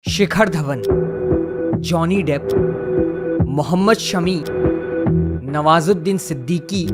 शिखर Dhawan, Johnny Depp, Mohammed Shami, Nawazuddin Siddiqui,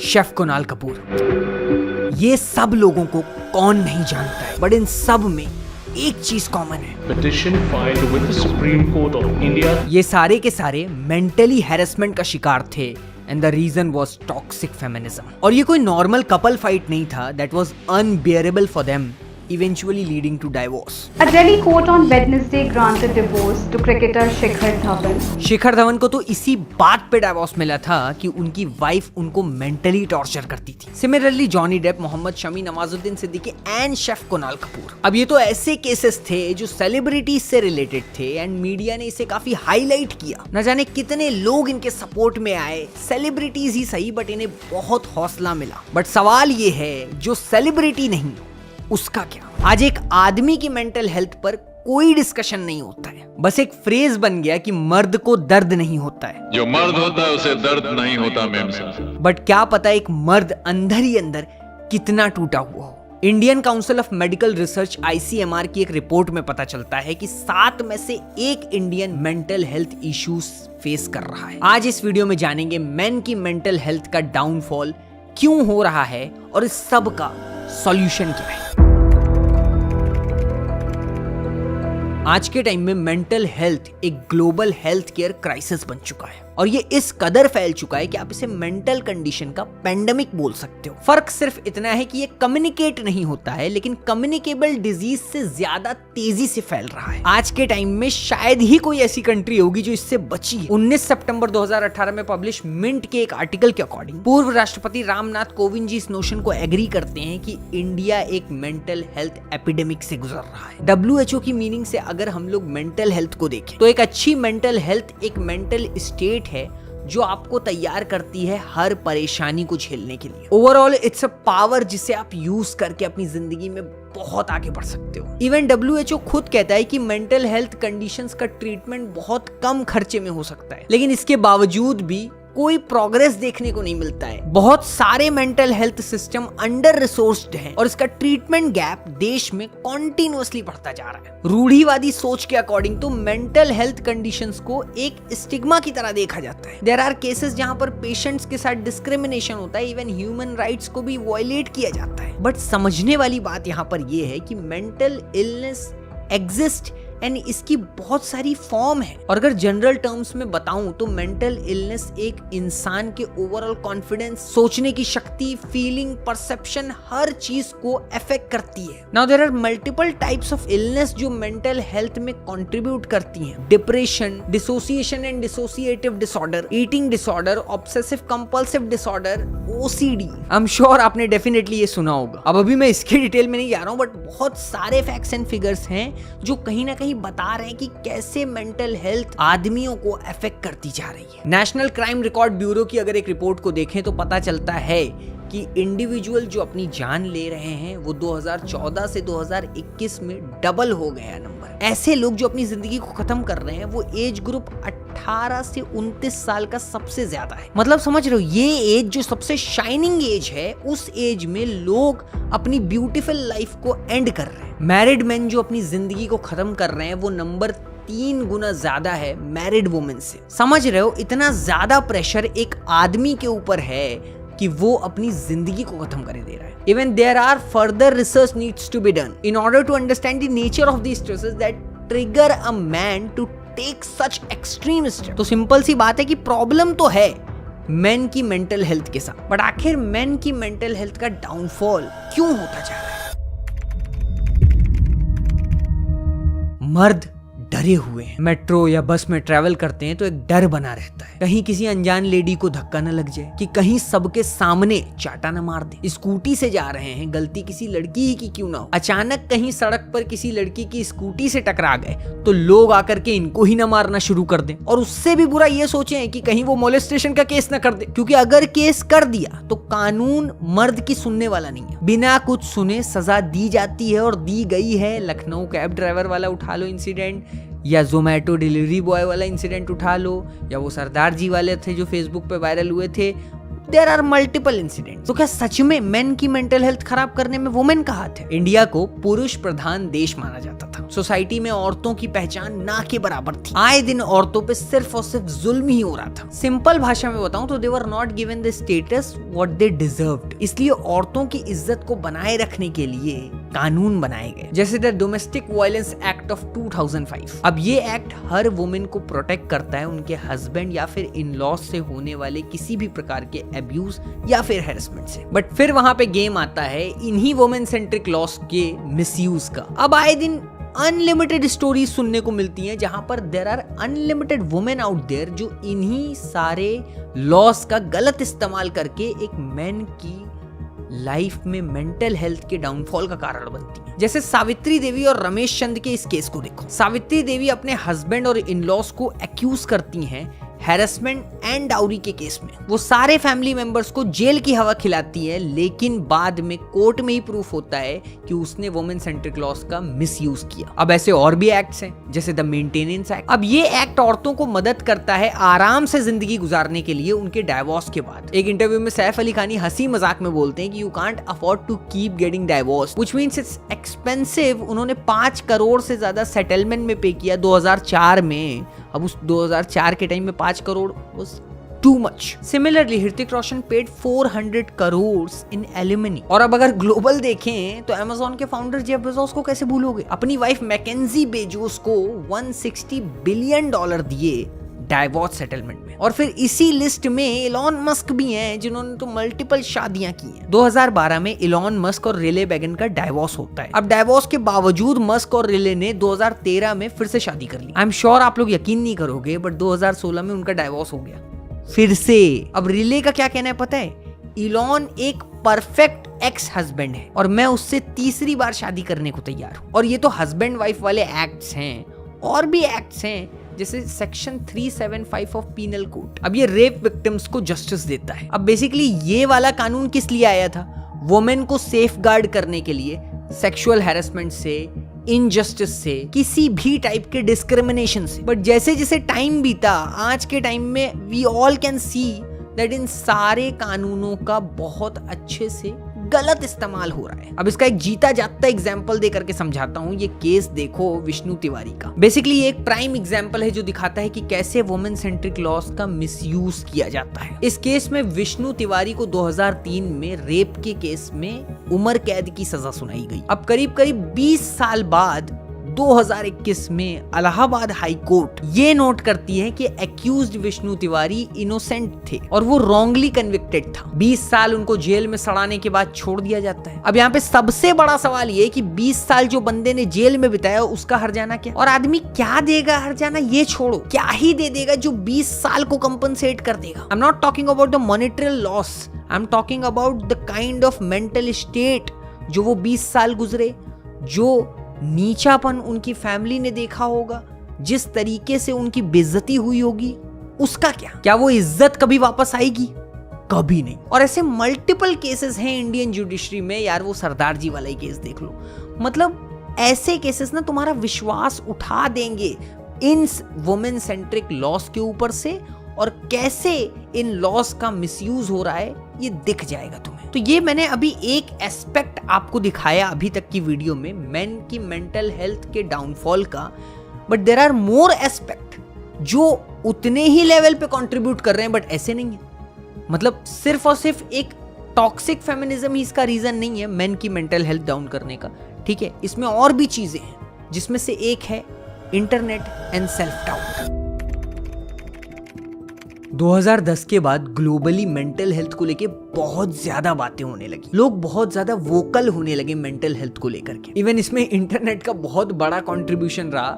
chef Kunal Kapoor, ये सब लोगों को कौन नहीं जानता है, बट इन सब में एक चीज कॉमन है। Petition filed with the Supreme Court of India. ये सारे के सारे मेंटली हैरेसमेंट का शिकार थे and the reason was toxic feminism. और ये कोई नॉर्मल कपल फाइट नहीं था that was unbearable for them, eventually leading to divorce. A Delhi court on Wednesday granted divorce to cricketer Shikhar Dhawan. Shikhar Dhawan को तो इसी बात पे डाइवोर्स मिला था कि उनकी वाइफ उनको मेंटली टॉर्चर करती थी। Similarly Johnny Depp, Mohammed Shami, Nawazuddin Siddiqui and chef Kunal Kapoor. अब ये तो ऐसे केसेस थे जो सेलिब्रिटीज से रिलेटेड थे एंड मीडिया ने इसे काफी हाईलाइट किया। न जाने कितने लोग इनके सपोर्ट में आए, सेलिब्रिटीज ही सही बट इन्हें बहुत हौसला मिला। बट सवाल ये है, जो सेलिब्रिटी नहीं उसका क्या? आज एक आदमी की मेंटल हेल्थ पर कोई डिस्कशन नहीं होता है, बस एक फ्रेज बन गया कि मर्द को दर्द नहीं होता है। जो मर्द होता है उसे दर्द नहीं होता मेम साहब। बट क्या पता एक मर्द अंदर ही अंदर कितना टूटा हुआ हो। Indian council of medical research ICMR की एक रिपोर्ट में पता चलता है कि 7 में से 1 Indian mental health issues face कर रहा है। आज इस वीडियो में जानेंगे मेन की मेंटल हेल्थ का डाउनफॉल क्यों हो रहा है और इस सब का सॉल्यूशन क्या है। आज के टाइम में मेंटल हेल्थ एक ग्लोबल हेल्थ केयर क्राइसिस बन चुका है और ये इस कदर फैल चुका है कि आप इसे मेंटल कंडीशन का पेंडेमिक बोल सकते हो। फर्क सिर्फ इतना है कि ये कम्युनिकेट नहीं होता है, लेकिन कम्युनिकेबल डिजीज से ज्यादा तेजी से फैल रहा है। आज के टाइम में शायद ही कोई ऐसी कंट्री होगी जो इससे बची है। 19 सितंबर 2018 में पब्लिश मिंट के एक आर्टिकल के अकॉर्डिंग पूर्व राष्ट्रपति रामनाथ कोविंद जी इस नोशन को एग्री करते हैं कि इंडिया एक मेंटल हेल्थ एपिडेमिक से गुजर रहा है। WHO की मीनिंग से अगर हम लोग मेंटल हेल्थ को देखें तो एक अच्छी मेंटल हेल्थ एक मेंटल स्टेट है जो आपको तैयार करती है हर परेशानी को झेलने के लिए। ओवरऑल इट्स अ पावर जिसे आप यूज करके अपनी जिंदगी में बहुत आगे बढ़ सकते हो। इवन WHO खुद कहता है कि मेंटल हेल्थ कंडीशंस का ट्रीटमेंट बहुत कम खर्चे में हो सकता है, लेकिन इसके बावजूद भी कोई प्रोग्रेस देखने को नहीं मिलता है। बहुत सारे mental health system under resourced हैं और इसका ट्रीटमेंट गैप देश में कॉन्टिन्यूअसली बढ़ता जा रहा है। रूढ़िवादी सोच के अकॉर्डिंग तो मेंटल हेल्थ कंडीशंस को एक स्टिग्मा की तरह देखा जाता है। देयर आर केसेस जहां पर पेशेंट्स के साथ डिस्क्रिमिनेशन होता है, इवन ह्यूमन राइट्स को भी वायलेट किया जाता है। बट समझने वाली बात यहाँ पर यह है कि मेंटल इलनेस एग्जिस्ट एंड इसकी बहुत सारी फॉर्म है। और अगर जनरल टर्म्स में बताऊं तो मेंटल इलनेस एक इंसान के ओवरऑल कॉन्फिडेंस, सोचने की शक्ति, फीलिंग, परसेप्शन, हर चीज को अफेक्ट करती है। Now there are multiple types of illness जो मेंटल हेल्थ में कंट्रीब्यूट करती हैं। Depression, dissociation and dissociative disorder, eating disorder, obsessive compulsive disorder, OCD। I am sure आपने डेफिनेटली ये सुना होगा। अब अभी मैं इसकी डिटेल में नहीं जा रहा हूं, बट बहुत सारे फैक्ट्स एंड फिगर्स हैं जो कहीं ना कहीं बता रहे हैं कि कैसे मेंटल हेल्थ आदमियों को अफेक्ट करती जा रही है। नेशनल क्राइम रिकॉर्ड ब्यूरो की अगर एक रिपोर्ट को देखें तो पता चलता है कि इंडिविजुअल जो अपनी जान ले रहे हैं वो 2014 से 2021 में डबल हो गया नंबर। ऐसे लोग जो अपनी जिंदगी को खत्म कर रहे हैं वो एज ग्रुप 18 से 29 साल का सबसे ज्यादा है। मतलब समझ रहे हो, ये एज जो सबसे शाइनिंग एज है, उस एज में लोग अपनी ब्यूटीफुल लाइफ को एंड कर रहे हैं। मैरिड मेन जो अपनी जिंदगी को खत्म कर रहे हैं वो नंबर 3 गुना ज्यादा है मैरिड वुमेन से। समझ रहे हो, इतना ज्यादा प्रेशर एक आदमी के ऊपर है कि वो अपनी जिंदगी को खत्म कर दे रहा है। Even there are further research needs to be done in order to understand the nature of these stresses that trigger a man to take such extreme steps। तो सिंपल सी बात है कि प्रॉब्लम तो है मेन की मेंटल हेल्थ के साथ, बट आखिर मेन की मेंटल हेल्थ का डाउनफॉल क्यों होता जा रहा है? मर्द डरे हुए हैं। मेट्रो या बस में ट्रैवल करते हैं तो एक डर बना रहता है, कहीं किसी अनजान लेडी को धक्का न लग जाए, कि कहीं सबके सामने चाटा न मार दे। स्कूटी से जा रहे हैं, गलती किसी लड़की ही की क्यों ना हो, अचानक कहीं सड़क पर किसी लड़की की स्कूटी से टकरा गए तो लोग आकर के इनको ही न मारना शुरू कर दें। और उससे भी बुरा ये सोचें कि कहीं वो मोलेस्टेशन का केस न कर दे, क्योंकि अगर केस कर दिया तो कानून मर्द की सुनने वाला नहीं है। बिना कुछ सुने सजा दी जाती है और दी गई है। लखनऊ कैब ड्राइवर वाला उठा लो इंसिडेंट, या जोमेटो डिलीवरी बॉय वाला इंसिडेंट उठा लो, या वो सरदार जी वाले थे जो फेसबुक पे वायरल हुए थे, देयर आर मल्टीपल इंसिडेंट्स। तो क्या सच में मेन की मेंटल हेल्थ खराब करने में वुमेन का हाथ है? इंडिया को पुरुष प्रधान देश माना जाता था। सोसाइटी में औरतों की पहचान ना के बराबर थी। आए दिन औरतों पे सिर्फ और सिर्फ जुल्म ही हो रहा था। सिंपल भाषा में बताऊं तो they were not given the status what they deserved. इसलिए औरतों की इज्जत को बनाए रखने के लिए कानून बनाए गए, जैसे the domestic violence act of 2005। अब ये एक्ट हर वुमेन को प्रोटेक्ट करता है उनके हस्बैंड या फिर इन लॉज से होने वाले किसी भी प्रकार के अब्यूज या फिर हैरेसमेंट से। बट फिर वहां पे गेम आता है इन्हीं वुमेन सेंट्रिक लॉज के मिसयूज का। अब आए दिन अनलिमिटेड स्टोरीज सुनने को मिलती हैं जहां पर there are unlimited women out there जो इन्हीं सारे लॉस का गलत इस्तेमाल करके एक मैन की लाइफ में मेंटल हेल्थ के डाउनफॉल का कारण बनती है। जैसे सावित्री देवी और रमेश चंद के इस केस को देखो। सावित्री देवी अपने हस्बैंड और इन लॉज को एक्यूज करती हैं हैरेसमेंट एंड डाउरी के केस में। वो सारे फैमिली मेंबर्स को जेल की हवा खिलाती है, लेकिन बाद में कोर्ट में ही प्रूफ होता है कि उसने वुमेन सेंट्रिक लॉज का मिसयूज किया। अब ऐसे और भी एक्ट्स हैं जैसे द मेंटेनेंस एक्ट। अब ये एक्ट औरतों को मदद करता है आराम से जिंदगी गुजारने के लिए उनके डाइवोर्स के बाद। एक इंटरव्यू में सैफ अली खान हंसी मजाक में बोलते हैं कि you can't afford to keep getting divorce which means it's expensive. उन्होंने 5 करोड़ से ज्यादा सेटलमेंट में पे किया 2004 में। अब उस 2004 के टाइम में 5 crore was too much. Similarly, Hrithik Roshan paid 400 crore in alimony. और अब अगर ग्लोबल देखें तो Amazon के फाउंडर जेफ बेजोस को कैसे भूलोगे? अपनी वाइफ मैकेंजी बेजोस को $160 बिलियन दिए डाइवोर्स सेटलमेंट में। और फिर इसी लिस्ट में इलॉन मस्क भी हैं जिन्होंने तो मल्टीपल शादियां की हैं। 2012 में इलॉन मस्क और रिले बैगन का डाइवोर्स होता है। अब डाइवोर्स के बावजूद मस्क और रिले ने 2013 में फिर से शादी कर ली। आई एम श्योर आप लोग यकीन नहीं करोगे बट 2016 में उनका डाइवोर्स हो गया फिर से। अब रिले का क्या कहना है पता है? इलॉन एक परफेक्ट एक्स हस्बैंड है और मैं उससे तीसरी बार शादी करने को तैयार हूं। और ये तो हस्बैंड वाइफ वाले एक्ट्स हैं, और भी एक्ट्स हैं जैसे सेक्शन 375 ऑफ पीनल कोड। अब ये रेप विक्टिम्स को जस्टिस देता है। अब बेसिकली ये वाला कानून किस लिए आया था? वुमेन को सेफगार्ड करने के लिए सेक्सुअल हैरेसमेंट से, इनजस्टिस से, किसी भी टाइप के डिस्क्रिमिनेशन से। बट जैसे जैसे टाइम बीता आज के टाइम में we all can see that इन सारे कानूनों का बहुत अच्छे से गलत इस्तेमाल हो रहा है। अब इसका एक जीता जागता एग्जांपल दे करके समझाता हूं। ये केस देखो विष्णु तिवारी का। बेसिकली ये एक प्राइम एग्जांपल है जो दिखाता है कि कैसे वुमेन सेंट्रिक लॉज का मिसयूज किया जाता है। इस केस में विष्णु तिवारी को 2003 में रेप के केस में उम्र कैद की सजा सुनाई गई। अब करीब 20 साल बाद 2021 में इलाहाबाद हाई कोर्ट ये नोट करती है कि एक्यूज्ड विष्णु तिवारी इनोसेंट थे और वो रॉन्गली कन्विक्टेड था। 20 साल उनको जेल में सड़ाने के बाद छोड़ दिया जाता है। अब यहाँ पे सबसे बड़ा सवाल ये कि 20 साल जो बंदे ने जेल में बिताया उसका हर्जाना क्या? और आदमी क्या देगा हर्जाना? ये छोड़ो, क्या ही दे देगा जो 20 साल को कंपनसेट कर देगा। I am not talking about the monetary loss, I am talking about the kind of mental state जो वो 20 साल गुजरे, जो नीचापन उनकी फैमिली ने देखा होगा, जिस तरीके से उनकी बेइज्जती हुई होगी, उसका क्या वो इज्जत कभी वापस आएगी? कभी नहीं। और ऐसे मल्टीपल केसेस हैं इंडियन जुडिशरी में यार। वो सरदार जी वाला ही केस देख लो। मतलब ऐसे केसेस ना तुम्हारा विश्वास उठा देंगे इन वुमेन सेंट्रिक लॉस के ऊपर से, और कैसे इन लॉस का मिसयूज हो रहा है ये दिख जाएगा तुम्हें। तो ये मैंने अभी एक एस्पेक्ट आपको दिखाया अभी तक की वीडियो में मेन की मेंटल हेल्थ के डाउनफॉल का, but there are more aspect जो उतने ही लेवल पे कंट्रीब्यूट कर रहे हैं बट ऐसे नहीं है। मतलब सिर्फ और सिर्फ एक टॉक्सिक फेमिनिज्म ही इसका रीजन नहीं है मेन की मेंटल हेल्थ डाउन करने का, ठीक है? इसमें और भी चीजें हैं जिसमें से एक है इंटरनेट एंड सेल्फ डाउट। 2010 के बाद ग्लोबली मेंटल हेल्थ को लेके बहुत ज्यादा बातें होने लगी। लोग बहुत ज्यादा वोकल होने लगे मेंटल हेल्थ को लेकर के। इवन इसमें इंटरनेट का बहुत बड़ा कंट्रीब्यूशन रहा।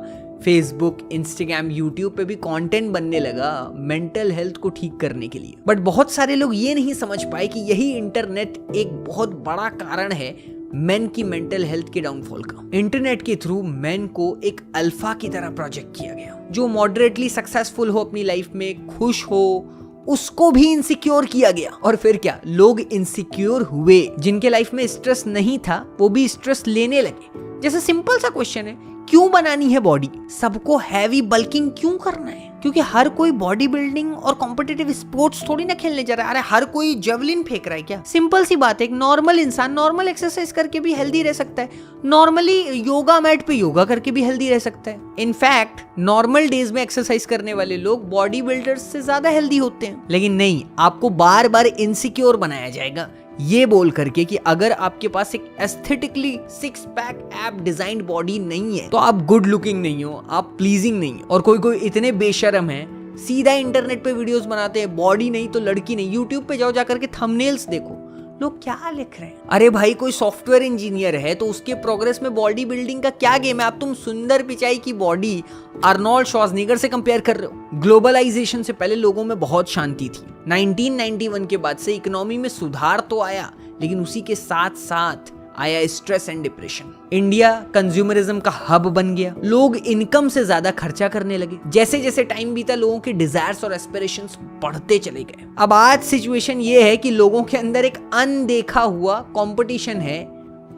फेसबुक, इंस्टाग्राम, यूट्यूब पे भी कंटेंट बनने लगा मेंटल हेल्थ को ठीक करने के लिए। बट बहुत सारे लोग ये नहीं समझ पाए कि यही इंटरनेट एक बहुत बड़ा कारण है मेन की मेंटल हेल्थ के डाउनफॉल का। इंटरनेट के थ्रू मेन को एक अल्फा की तरह प्रोजेक्ट किया गया, जो मॉडरेटली सक्सेसफुल हो अपनी लाइफ में, खुश हो, उसको भी इनसिक्योर किया गया। और फिर क्या, लोग इनसिक्योर हुए। जिनके लाइफ में स्ट्रेस नहीं था वो भी स्ट्रेस लेने लगे। जैसे सिंपल सा क्वेश्चन है, क्यों बनानी है बॉडी? सबको हैवी बल्किंग क्यों करना है? क्योंकि हर कोई बॉडी बिल्डिंग और कॉम्पिटिटिव स्पोर्ट्स थोड़ी ना खेलने जा रहा है। अरे हर कोई जेवलिन फेंक रहा है क्या? सिंपल सी बात है, एक नॉर्मल इंसान नॉर्मल एक्सरसाइज करके भी हेल्दी रह सकता है, नॉर्मली योगा मैट पे योगा करके भी हेल्दी रह सकता है। इनफैक्ट नॉर्मल डेज में एक्सरसाइज करने वाले लोग बॉडी बिल्डर्स से ज्यादा हेल्दी होते हैं। लेकिन नहीं, आपको बार बार इनसिक्योर बनाया जाएगा ये बोल करके कि अगर आपके पास एक aesthetically 6 pack app designed body नहीं है तो आप गुड लुकिंग नहीं हो, आप प्लीजिंग नहीं हो। और कोई इतने बेशरम है, सीधा इंटरनेट पे वीडियोस बनाते हैं, बॉडी नहीं तो लड़की नहीं। यूट्यूब पे जाओ जाकर के थंबनेल्स देखो, लोग क्या लिख रहे हैं। अरे भाई कोई सॉफ्टवेयर इंजीनियर है तो उसके प्रोग्रेस में बॉडी बिल्डिंग का क्या गेम है? आप तुम सुंदर पिचाई की बॉडी आर्नोल्ड श्वार्ज़नेगर से कंपेयर कर रहे हो। ग्लोबलाइजेशन से पहले लोगों में बहुत शांति थी। 1991 के बाद से इकोनॉमी में सुधार तो आया, लेकिन उसी के साथ साथ आया stress and depression. India consumerism का हब बन गया, लोग इनकम से ज्यादा खर्चा करने लगे। जैसे जैसे टाइम बीता लोगों के डिजायर्स और एस्पिरेशंस बढ़ते चले गए। अब आज सिचुएशन ये है कि लोगों के अंदर एक अनदेखा हुआ कंपटीशन है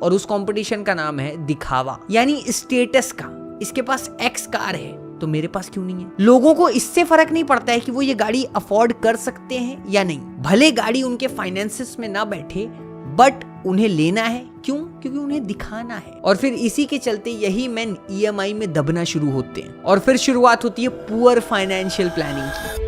और उस कंपटीशन का नाम है दिखावा, यानी स्टेटस का। इसके पास एक्स कार है तो मेरे पास क्यों नहीं है? लोगों को इससे फर्क नहीं पड़ता है कि वो ये गाड़ी अफोर्ड कर सकते हैं या नहीं। भले गाड़ी उनके फाइनेंसेस में ना बैठे, बट उन्हें लेना है। क्यों? क्योंकि उन्हें दिखाना है। और फिर इसी के चलते यही मेन EMI में दबना शुरू होते हैं और फिर शुरुआत होती है पुअर फाइनेंशियल प्लानिंग की।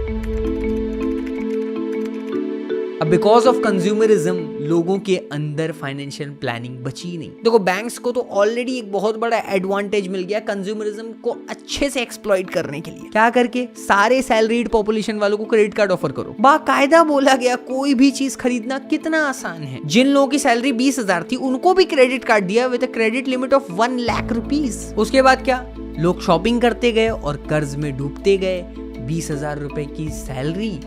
अब बिकॉज ऑफ कंज्यूमरिज्म लोगों के अंदर फाइनेंशियल प्लानिंग बची नहीं। देखो बैंक्स को तो ऑलरेडी एक बहुत बड़ा एडवांटेज मिल गया कंज्यूमरिज्म को अच्छे से एक्सप्लॉइट करने के लिए। क्या करके? सारे सैलरीड पॉपुलेशन वालों को क्रेडिट कार्ड ऑफर करो। बाकायदा बोला गया कोई भी चीज खरीदना कितना आसान है। जिन लोगों की सैलरी 20,000 थी उनको भी क्रेडिट कार्ड दिया with a credit limit of 1 lakh rupees. उसके बाद क्या? लोग शॉपिंग करते गए और कर्ज में डूबते गए। 20,000 रुपए की सैलरी,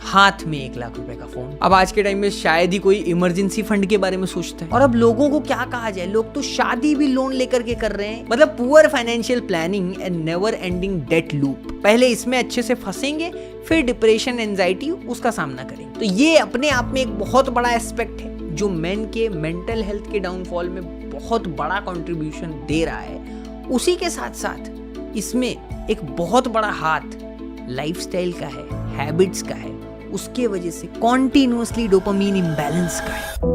हाथ में 1 लाख रुपए का फोन। अब आज के टाइम में शायद ही कोई इमरजेंसी फंड के बारे में सोचता है। और अब लोगों को क्या कहा जाए, लोग तो शादी भी लोन लेकर के कर रहे हैं। मतलब poor financial planning and never ending debt loop. पहले इसमें अच्छे से फंसेंगे, फिर डिप्रेशन एंजाइटी उसका सामना करेंगे। तो ये अपने आप में एक बहुत बड़ा एस्पेक्ट है जो मेन के मेंटल हेल्थ के डाउनफॉल में बहुत बड़ा कंट्रीब्यूशन दे रहा है। उसी के साथ साथ इसमें एक बहुत बड़ा हाथ लाइफस्टाइल का है, हैबिट्स का है, उसके वजह से कॉन्टिन्यूअसली डोपामीन इम्बैलेंस का है।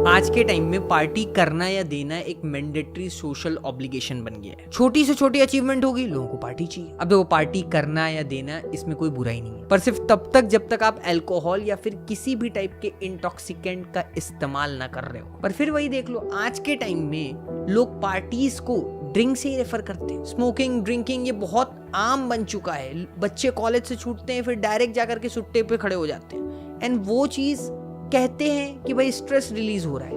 आज के टाइम में पार्टी करना या देना एक मैंडेटरी सोशल ऑब्लिगेशन बन गया है। छोटी से छोटी अचीवमेंट होगी, लोगों को पार्टी चाहिए। अब देखो पार्टी करना या देना इसमें कोई बुराई नहीं है, पर सिर्फ तब तक जब तक आप अल्कोहल या फिर किसी भी टाइप के इंटॉक्सिकेंट का इस्तेमाल ना कर रहे हो। पर फिर वही देख लो, आज के टाइम में लोग पार्टीज को ड्रिंक से ही रेफर करते हैं। स्मोकिंग, ड्रिंकिंग ये बहुत आम बन चुका है। बच्चे कॉलेज से छूटते हैं फिर डायरेक्ट जाकर के सुट्टे पे खड़े हो जाते हैं एंड वो चीज कहते हैं कि भाई स्ट्रेस रिलीज हो रहा है।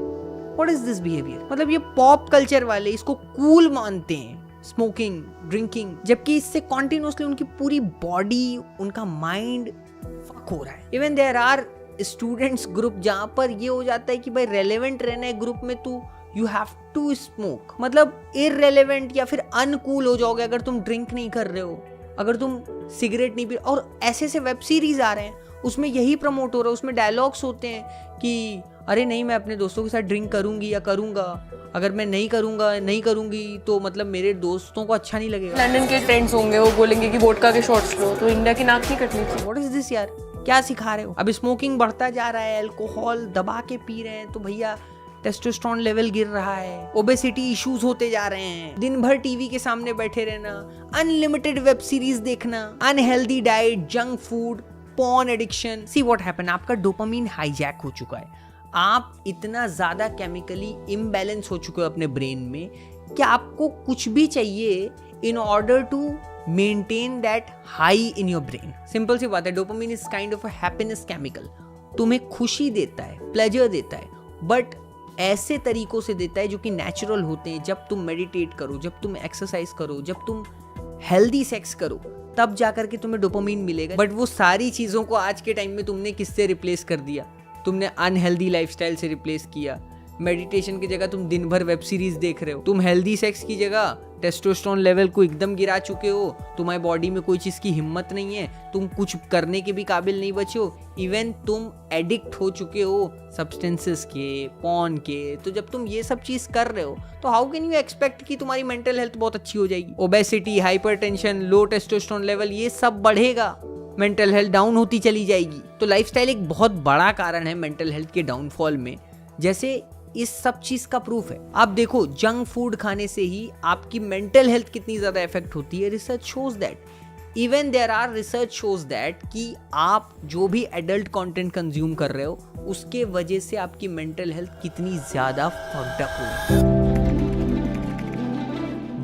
What is this behaviour? मतलब ये पॉप कल्चर वाले इसको कूल मानते हैं, स्मोकिंग, ड्रिंकिंग, जबकि इससे कॉन्टिन्यूसली उनकी पूरी बॉडी, उनका माइंड फक हो रहा है। Even there are students group जहां पर ये हो जाता है कि भाई रेलेवेंट रहना है ग्रुप में तो यू हैव टू स्मोक। मतलब इररेलेवेंट या फिर अनकूल हो जाओगे अगर तुम ड्रिंक नहीं कर रहे हो, अगर तुम सिगरेट नहीं पी। और ऐसे से वेब सीरीज आ रहे हैं उसमें यही प्रमोट हो रहा है, उसमें डायलॉग्स होते हैं कि अरे नहीं मैं अपने दोस्तों के साथ ड्रिंक करूंगी या करूंगा, अगर मैं नहीं करूंगा नहीं करूंगी तो मतलब मेरे दोस्तों को अच्छा नहीं लगेगा। लंदन के ट्रेंड्स होंगे, वो बोलेंगे कि वोडका के शॉट्स लो, तो इंडिया की नाक नहीं कटनी चाहिए। व्हाट इज दिस यार, क्या सिखा रहे हो? अब स्मोकिंग बढ़ता जा रहा है, अल्कोहल दबा के पी रहे हैं तो भैया टेस्टोस्टेरोन लेवल गिर रहा है, ओबेसिटी इश्यूज होते जा रहे हैं, दिन भर टीवी के सामने बैठे रहना, अनलिमिटेड वेब सीरीज देखना, unhealthy diet, junk food, porn addiction. See what happen, आपका डोपामीन हाईजैक हो चुका है। आप इतना ज्यादा केमिकली इम्बैलेंस हो चुके हो अपने ब्रेन में कि आपको कुछ भी चाहिए in order to maintain that high in your brain. Simple सी बात है, dopamine is kind of a happiness chemical. तुम्हें खुशी देता है, प्लेजर देता है, बट ऐसे तरीकों से देता है जो कि नेचुरल होते हैं। जब तुम मेडिटेट करो, जब तुम एक्सरसाइज करो, जब तुम हेल्दी सेक्स करो, तब जाकर के तुम्हें डोपामीन मिलेगा। बट वो सारी चीजों को आज के टाइम में तुमने किससे रिप्लेस कर दिया? तुमने अनहेल्दी लाइफस्टाइल से रिप्लेस किया। मेडिटेशन की जगह तुम दिन भर वेब सीरीज देख रहे हो, तुम हेल्दी सेक्स की जगह टेस्टोस्टेरोन लेवल को एकदम गिरा चुके हो, तुम्हारी बॉडी में कोई चीज की हिम्मत नहीं है, तुम कुछ करने के भी काबिल नहीं बचे हो, इवन तुम एडिक्ट हो चुके हो सब्सटेंसेस के, पॉर्न के। तो जब तुम ये सब चीज कर रहे हो तो हाउ कैन यू एक्सपेक्ट कि तुम्हारी मेंटल हेल्थ बहुत अच्छी हो जाएगी? ओबेसिटी, हाइपरटेंशन, लो टेस्टोस्टेरोन लेवल, ये सब बढ़ेगा, मेंटल हेल्थ डाउन होती चली जाएगी। तो लाइफस्टाइल एक बहुत बड़ा कारण है मेंटल हेल्थ के डाउनफॉल में, जैसे इस सब चीज का प्रूफ है। आप देखो, जंक फूड खाने से ही आपकी मेंटल हेल्थ कितनी ज्यादा इफेक्ट होती है। Research shows that, even there are research shows that कि आप जो भी एडल्ट कंटेंट कंज्यूम कर रहे हो उसके वजह से आपकी मेंटल हेल्थ कितनी ज्यादा फक्ड अप हुई।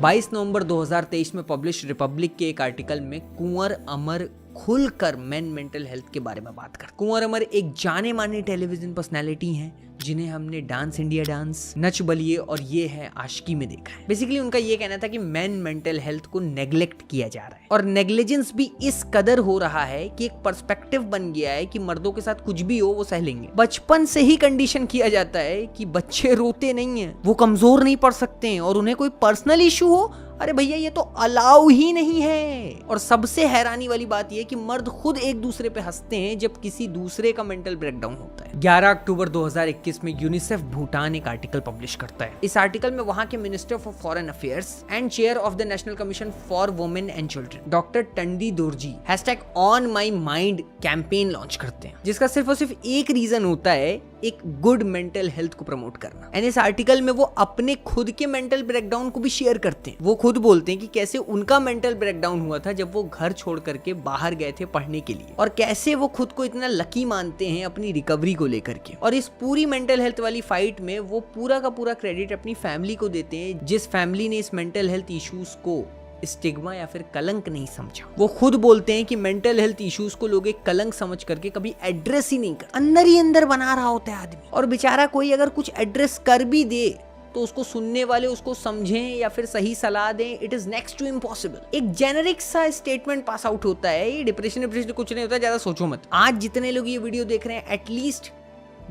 22 नवंबर 2023 में पब्लिश रिपब्लिक के एक आर्टिकल में कुंवर अमर खुलकर मेंटल हेल्थ के बारे में बात कर। कुंवर अमर एक जाने माने टेलीविजन पर्सनालिटी हैं जिन्हें हमने dance India dance, Nach Baliye और ये है आशिकी में देखा है। बेसिकली उनका ये कहना था कि मेंटल हेल्थ को नेग्लेक्ट किया जा रहा है और नेग्लिजेंस भी इस कदर हो रहा है कि एक पर्सपेक्टिव बन गया है कि मर्दों के साथ कुछ भी हो वो सह लेंगे। बचपन से ही कंडीशन किया जाता है कि बच्चे रोते नहीं है, वो कमजोर नहीं पड़ सकते हैं, और उन्हें कोई पर्सनल इशू हो, अरे भैया ये तो अलाउ ही नहीं है। और सबसे हैरानी वाली बात यह कि मर्द खुद एक दूसरे पे हंसते हैं जब किसी दूसरे का मेंटल ब्रेकडाउन होता है। 11 अक्टूबर 2021 में यूनिसेफ भूटान एक आर्टिकल पब्लिश करता है। इस आर्टिकल में वहां के minister for foreign affairs and chair of the national commission for women and children doctor Tandi Dorji #OnMyMind campaign launch करते हैं, जिसका सिर्फ और सिर्फ एक रीजन होता है, एक गुड मेंटल हेल्थ को प्रमोट करना। एंड इस आर्टिकल में वो अपने खुद के मेंटल ब्रेकडाउन को भी शेयर करते हैं। वो खुद बोलते हैं कि कैसे उनका मेंटल ब्रेकडाउन हुआ था जब वो घर छोड़ करके बाहर गए थे पढ़ने के लिए, और कैसे वो खुद को इतना लकी मानते हैं अपनी रिकवरी को लेकर के। और इस पूरी मेंटल हेल्थ वाली फाइट में वो पूरा का पूरा क्रेडिट अपनी फैमिली को देते हैं, जिस फैमिली ने इस मेंटल हेल्थ इश्यूज को स्टिग्मा या फिर कलंक नहीं समझा। वो खुद बोलते हैं कि मेंटल हेल्थ इश्यूज को लोग एक कलंक समझ करके कभी एड्रेस ही नहीं कर, अंदर ही अंदर बना रहा होता है आदमी। और बेचारा कोई अगर कुछ एड्रेस कर भी दे तो उसको सुनने वाले उसको समझें या फिर सही सलाह दें, it is next to impossible. एक जेनरिक सा स्टेटमेंट पास आउट होता है, ये डिप्रेशन कुछ नहीं होता, ज्यादा सोचो मत। आज जितने लोग ये वीडियो देख रहे हैं, एटलीस्ट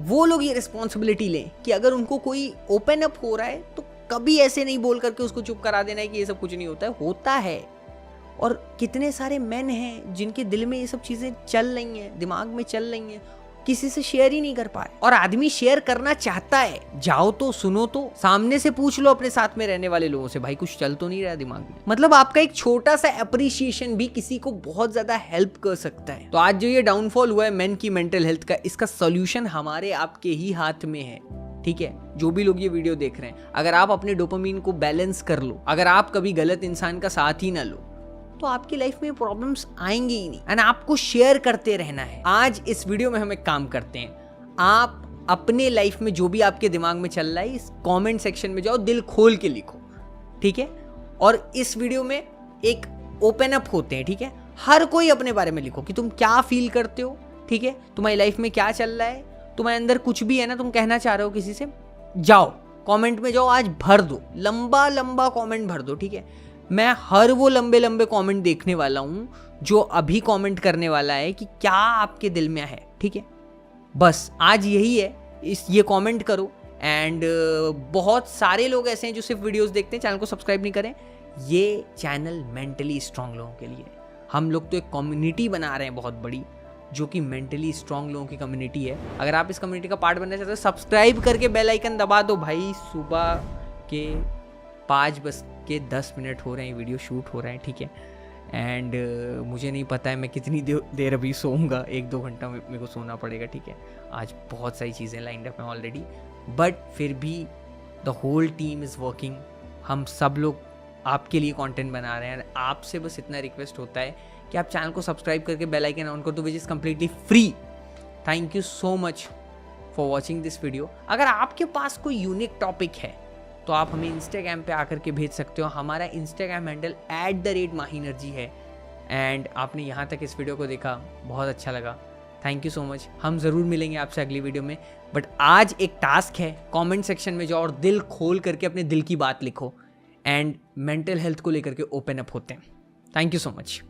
वो लोग ये रिस्पॉन्सिबिलिटी लें कि अगर उनको कोई ओपन अप हो रहा है तो कभी ऐसे नहीं बोल करके उसको चुप करा देना है कि ये सब कुछ नहीं होता है। और कितने सारे मेन हैं जिनके दिल में ये सब चीजें चल रही हैं, दिमाग में चल रही हैं, किसी से शेयर ही नहीं कर पा रहे। और आदमी शेयर करना चाहता है, जाओ तो सुनो, तो सामने से पूछ लो अपने साथ में रहने वाले लोगों से, भाई कुछ चल तो नहीं रहा दिमाग में। मतलब आपका एक छोटा सा अप्रिसिएशन भी किसी को बहुत ज्यादा हेल्प कर सकता है। तो आज जो ये डाउनफॉल हुआ है मेन की मेंटल हेल्थ का, इसका सोल्यूशन हमारे आपके ही हाथ में है। ठीक है, जो भी लोग ये वीडियो देख रहे हैं, अगर आप अपने डोपामिन को बैलेंस कर लो, अगर आप कभी गलत इंसान का साथ ही ना लो, तो आपकी लाइफ में प्रॉब्लम्स आएंगे ही नहीं। एंड आपको शेयर करते रहना है। आज इस वीडियो में हम एक काम करते हैं, आप अपने लाइफ में जो भी आपके दिमाग में चल रहा है इस कमेंट सेक्शन में जाओ, दिल खोल के लिखो, ठीक है। और इस वीडियो में एक ओपन अप होते हैं, ठीक है। हर कोई अपने बारे में लिखो कि तुम क्या फील करते हो, ठीक है, तुम्हारी लाइफ में क्या चल रहा है, तुम्हारे अंदर कुछ भी है ना, तुम कहना चाह रहे हो किसी से, जाओ कमेंट में जाओ, आज भर दो, लंबा लंबा कमेंट भर दो, ठीक है। मैं हर वो लंबे लंबे कमेंट देखने वाला हूं जो अभी कमेंट करने वाला है कि क्या आपके दिल में है, ठीक है। बस आज यही है, ये कमेंट करो। एंड बहुत सारे लोग ऐसे हैं जो सिर्फ वीडियोस देखते हैं, चैनल को सब्सक्राइब नहीं करें। ये चैनल मेंटली स्ट्रांग लोगों के लिए, हम लोग तो एक कम्युनिटी बना रहे हैं बहुत बड़ी, जो कि मेंटली स्ट्रांग लोगों की कम्युनिटी है। अगर आप इस कम्युनिटी का पार्ट बनना चाहते हो, सब्सक्राइब करके बेल आइकन दबा दो भाई। सुबह के 5:10 हो रहे हैं, वीडियो शूट हो रहे हैं, ठीक है। एंड मुझे नहीं पता है मैं कितनी देर अभी सोऊंगा, 1-2 घंटा मेरे को सोना पड़ेगा, ठीक है। आज बहुत सारी चीज़ें लाइंड अप हैं ऑलरेडी, बट फिर भी the whole team is working. हम सब लोग आपके लिए कंटेंट बना रहे हैं। आपसे बस इतना रिक्वेस्ट होता है कि आप चैनल को सब्सक्राइब करके बेल आइकन ऑन कर दो, which is completely free. Thank you so much for watching this video. अगर आपके पास कोई यूनिक टॉपिक है तो आप हमें इंस्टाग्राम पे आकर के भेज सकते हो। हमारा इंस्टाग्राम हैंडल @mahinergy है। एंड आपने यहाँ तक इस वीडियो को देखा, बहुत अच्छा लगा, थैंक यू सो मच। हम ज़रूर मिलेंगे आपसे अगली वीडियो में, बट आज एक टास्क है, कमेंट सेक्शन में जाओ और दिल खोल करके अपने दिल की बात लिखो एंड मेंटल हेल्थ को लेकर के ओपन अप होते हैं। Thank you so much.